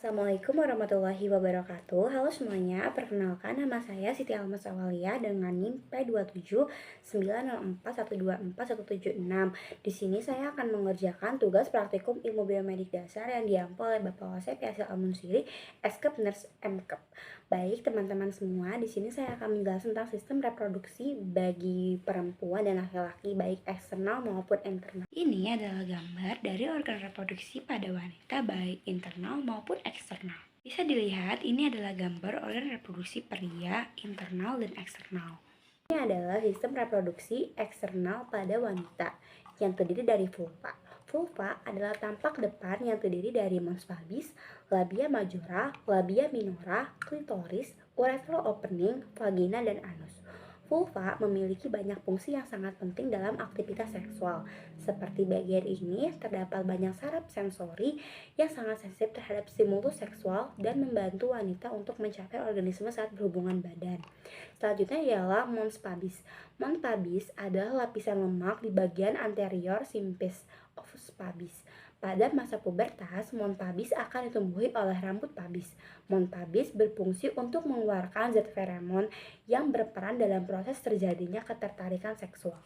Assalamualaikum warahmatullahi wabarakatuh. Halo semuanya, perkenalkan nama saya Siti Almas Awalia dengan NIM P279041241176. Di sini saya akan mengerjakan tugas praktikum ilmu biomedik dasar yang diampu oleh Bapak Wasep Yasil Almunsiri, Eskep Nurse MKep. Baik teman-teman semua, di sini saya akan menjelaskan tentang sistem reproduksi bagi perempuan dan laki-laki baik eksternal maupun internal. Ini adalah gambar dari organ reproduksi pada wanita baik internal maupun eksternal. Bisa dilihat ini adalah gambar organ reproduksi pria, internal dan eksternal. Ini adalah sistem reproduksi eksternal pada wanita yang terdiri dari vulva. Vulva adalah tampak depan yang terdiri dari mons pubis, labia majora, labia minora, klitoris, urethral opening, vagina, dan anus. Vulva memiliki banyak fungsi yang sangat penting dalam aktivitas seksual. Seperti bagian ini, terdapat banyak saraf sensori yang sangat sensitif terhadap stimulus seksual dan membantu wanita untuk mencapai orgasme saat berhubungan badan. Selanjutnya ialah mons pubis. Mons pubis adalah lapisan lemak di bagian anterior simpis ovus pubis. Pada masa pubertas, mons pubis akan ditumbuhi oleh rambut pubis. Mons pubis berfungsi untuk mengeluarkan zat feromon yang berperan dalam proses terjadinya ketertarikan seksual.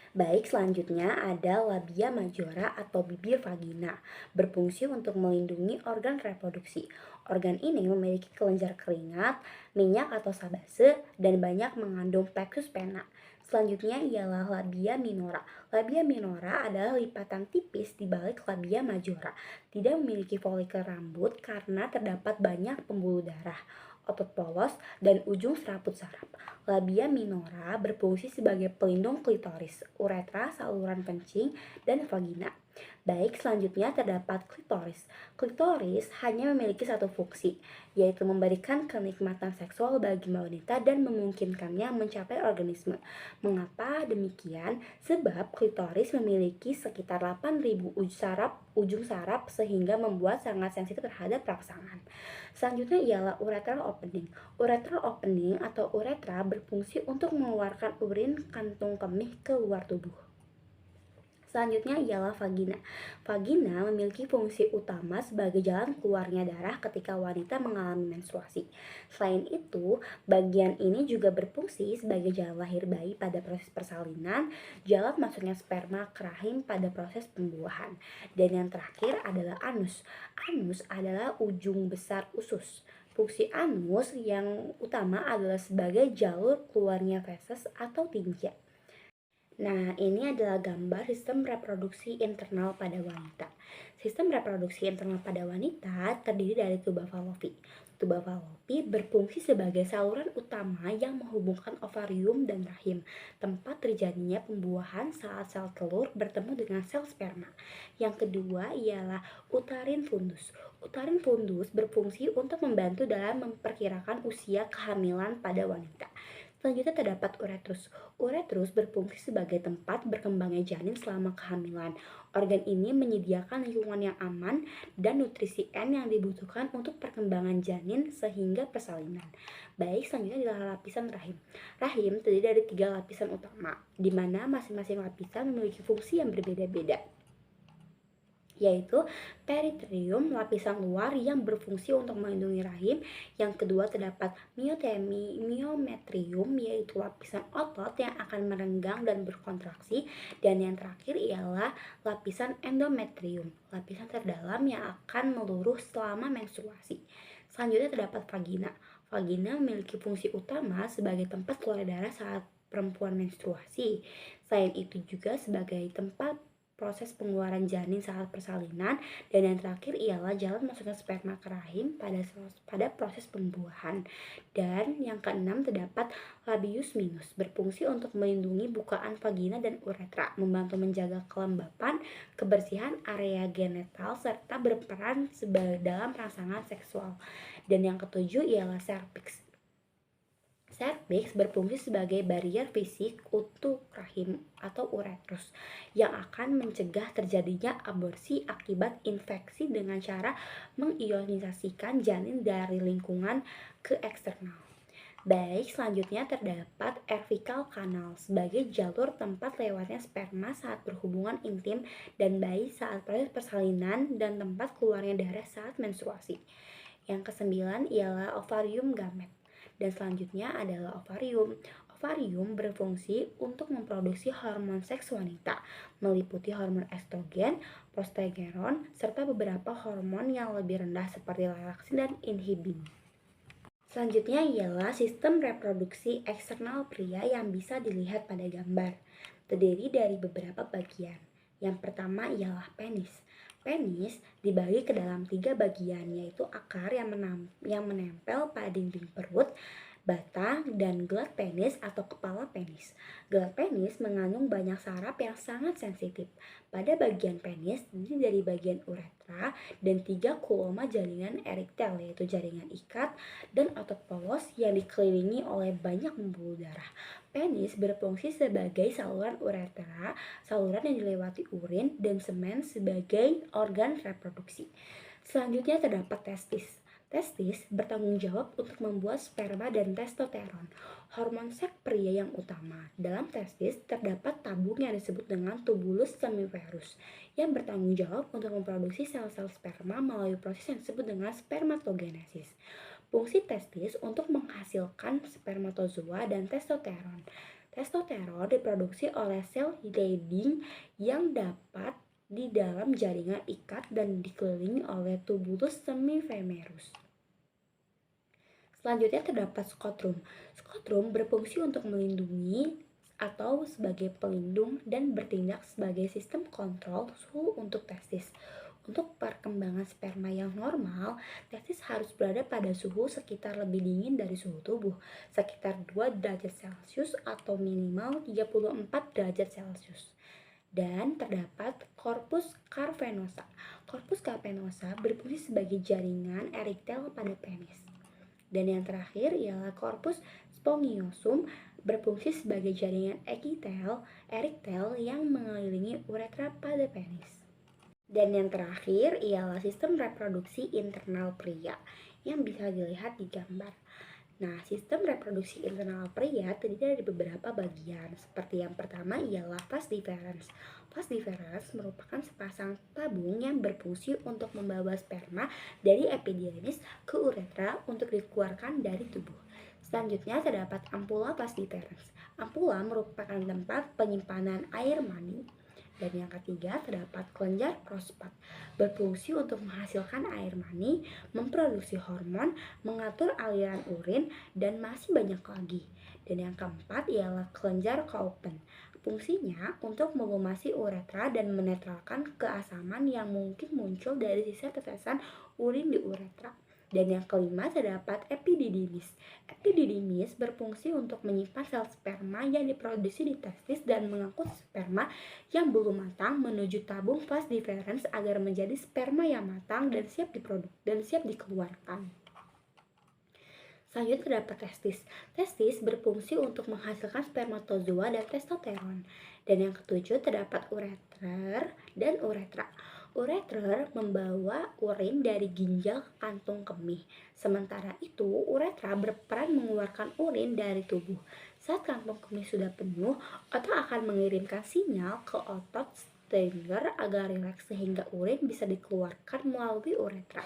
Baik, selanjutnya ada labia majora atau bibir vagina, berfungsi untuk melindungi organ reproduksi. Organ ini memiliki kelenjar keringat, minyak atau sabase, dan banyak mengandung plexus pena. Selanjutnya ialah labia minora. Labia minora adalah lipatan tipis di balik labia majora. Tidak memiliki folikel rambut karena terdapat banyak pembuluh darah, otot polos, dan ujung serabut saraf. Labia minora berfungsi sebagai pelindung klitoris, uretra, saluran kencing, dan vagina. Baik, selanjutnya terdapat klitoris. Klitoris hanya memiliki satu fungsi, yaitu memberikan kenikmatan seksual bagi wanita dan memungkinkannya mencapai orgasme. Mengapa demikian? Sebab klitoris memiliki sekitar 8.000 ujung saraf sehingga membuat sangat sensitif terhadap rangsangan. Selanjutnya ialah urethral opening. Urethral opening atau uretra berfungsi untuk mengeluarkan urin kantung kemih ke luar tubuh. Selanjutnya ialah vagina. Vagina memiliki fungsi utama sebagai jalan keluarnya darah ketika wanita mengalami menstruasi. Selain itu, bagian ini juga berfungsi sebagai jalan lahir bayi pada proses persalinan, jalan masuknya sperma ke rahim pada proses pembuahan. Dan yang terakhir adalah anus. Anus adalah ujung besar usus. Fungsi anus yang utama adalah sebagai jalur keluarnya feses atau tinja. Nah, ini adalah gambar sistem reproduksi internal pada wanita. Sistem reproduksi internal pada wanita terdiri dari tuba falopi. Tuba falopi berfungsi sebagai saluran utama yang menghubungkan ovarium dan rahim, tempat terjadinya pembuahan saat sel telur bertemu dengan sel sperma. Yang kedua ialah uterin fundus. Uterin fundus berfungsi untuk membantu dalam memperkirakan usia kehamilan pada wanita. Selanjutnya terdapat uretrus. Uretrus berfungsi sebagai tempat berkembangnya janin selama kehamilan. Organ ini menyediakan lingkungan yang aman dan nutrisi N yang dibutuhkan untuk perkembangan janin sehingga persalinan. Baik, selanjutnya adalah lapisan rahim. Rahim terdiri dari 3 lapisan utama, di mana masing-masing lapisan memiliki fungsi yang berbeda-beda, yaitu peritrium, lapisan luar yang berfungsi untuk melindungi rahim. Yang kedua terdapat myometrium, yaitu lapisan otot yang akan merenggang dan berkontraksi. Dan yang terakhir ialah lapisan endometrium, lapisan terdalam yang akan meluruh selama menstruasi. Selanjutnya terdapat vagina. Vagina memiliki fungsi utama sebagai tempat keluar darah saat perempuan menstruasi. Selain itu juga sebagai tempat proses pengeluaran janin saat persalinan, dan yang terakhir ialah jalan masuknya sperma ke rahim pada proses pembuahan. Dan yang keenam terdapat labius minus, berfungsi untuk melindungi bukaan vagina dan uretra, membantu menjaga kelembapan, kebersihan area genital, serta berperan dalam rangsangan seksual. Dan yang ketujuh ialah cervix. Cervix berfungsi sebagai barier fisik untuk rahim atau uretrus yang akan mencegah terjadinya aborsi akibat infeksi dengan cara mengionisasikan janin dari lingkungan ke eksternal. Baik, selanjutnya terdapat cervical canal sebagai jalur tempat lewatnya sperma saat berhubungan intim dan bayi saat proses persalinan dan tempat keluarnya darah saat menstruasi. Yang kesembilan ialah ovarium gamet. Dan selanjutnya adalah ovarium. Ovarium berfungsi untuk memproduksi hormon seks wanita, meliputi hormon estrogen, progesteron, serta beberapa hormon yang lebih rendah seperti relaksin dan inhibin. Selanjutnya ialah sistem reproduksi eksternal pria yang bisa dilihat pada gambar. Terdiri dari beberapa bagian. Yang pertama ialah penis. Penis dibagi ke dalam 3 bagian, yaitu akar yang menempel pada dinding perut, batang, dan gelat penis atau kepala penis. Gelat penis mengandung banyak saraf yang sangat sensitif. Pada bagian penis terdiri dari bagian uretra dan 3 kulma jaringan erektil, yaitu jaringan ikat dan otot polos yang dikelilingi oleh banyak pembuluh darah. Penis berfungsi sebagai saluran uretra, saluran yang dilewati urin, dan semen sebagai organ reproduksi. Selanjutnya terdapat testis. Testis bertanggung jawab untuk membuat sperma dan testosteron, hormon seks pria yang utama. Dalam testis terdapat tabung yang disebut dengan tubulus semiferus yang bertanggung jawab untuk memproduksi sel-sel sperma melalui proses yang disebut dengan spermatogenesis. Fungsi testis untuk menghasilkan spermatozoa dan testosteron. Testosteron diproduksi oleh sel Leydig yang dapat di dalam jaringan ikat dan dikelilingi oleh tubulus semiferus. Selanjutnya terdapat skotrum. Skotrum berfungsi untuk melindungi atau sebagai pelindung dan bertindak sebagai sistem kontrol suhu untuk testis. Untuk perkembangan sperma yang normal, testis harus berada pada suhu sekitar lebih dingin dari suhu tubuh, sekitar 2 derajat Celcius atau minimal 34 derajat Celcius. Dan terdapat corpus cavernosa. Corpus cavernosa berfungsi sebagai jaringan erektil pada penis. Dan yang terakhir ialah corpus spongiosum berfungsi sebagai jaringan erektil yang mengelilingi uretra pada penis. Dan yang terakhir ialah sistem reproduksi internal pria yang bisa dilihat di gambar. Nah, sistem reproduksi internal pria terdiri dari beberapa bagian, seperti yang pertama ialah vas deferens. Vas deferens merupakan sepasang tabung yang berfungsi untuk membawa sperma dari epididymis ke uretra untuk dikeluarkan dari tubuh. Selanjutnya terdapat ampula vas deferens. Ampula merupakan tempat penyimpanan air mani. Dan yang ketiga terdapat kelenjar prostat, berfungsi untuk menghasilkan air mani, memproduksi hormon, mengatur aliran urin, dan masih banyak lagi. Dan yang keempat ialah kelenjar Kaupen. Fungsinya untuk melumasi uretra dan menetralkan keasaman yang mungkin muncul dari sisa tetesan urin di uretra. Dan yang kelima terdapat epididymis. Epididymis berfungsi untuk menyimpan sel sperma yang diproduksi di testis dan mengangkut sperma yang belum matang menuju tabung vas deferens agar menjadi sperma yang matang dan siap dikeluarkan. Selanjutnya terdapat testis. Testis berfungsi untuk menghasilkan spermatozoa dan testosteron. Dan yang ketujuh terdapat ureter dan uretra. Ureter membawa urin dari ginjal ke kantung kemih. Sementara itu, uretra berperan mengeluarkan urin dari tubuh. Saat kantung kemih sudah penuh, otak akan mengirimkan sinyal ke otot stringer agar rileks sehingga urin bisa dikeluarkan melalui uretra.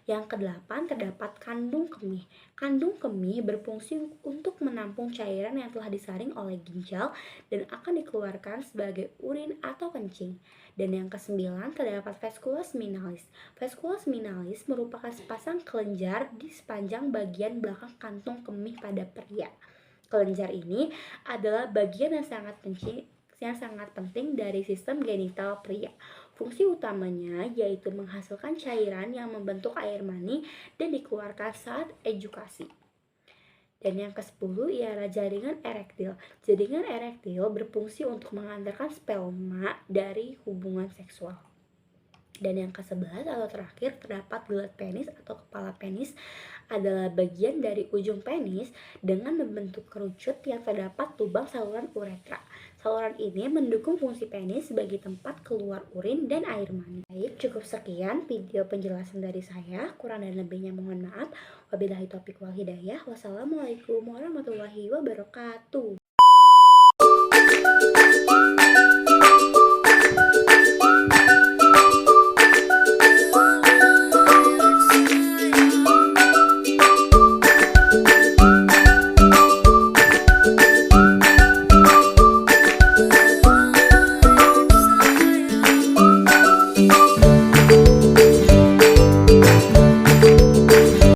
Yang kedelapan terdapat kandung kemih. Kandung kemih berfungsi untuk menampung cairan yang telah disaring oleh ginjal dan akan dikeluarkan sebagai urin atau kencing. Dan yang kesembilan terdapat vasculus minalis. Vasculus minalis merupakan sepasang kelenjar di sepanjang bagian belakang kantung kemih pada pria. Kelenjar ini adalah bagian yang sangat penting dari sistem genital pria. Fungsi utamanya yaitu menghasilkan cairan yang membentuk air mani dan dikeluarkan saat ejukasi. Dan yang ke-10 ialah jaringan erektil. Jaringan erektil berfungsi untuk mengantarkan sperma dari hubungan seksual. Dan yang ke-11 atau terakhir terdapat gelat penis atau kepala penis adalah bagian dari ujung penis dengan membentuk kerucut yang terdapat lubang saluran uretra. Saluran ini mendukung fungsi penis sebagai tempat keluar urin dan air mani. Baik, cukup sekian video penjelasan dari saya. Kurang dan lebihnya mohon maaf. Wabillahi taufiq wal hidayah. Wassalamualaikum warahmatullahi wabarakatuh.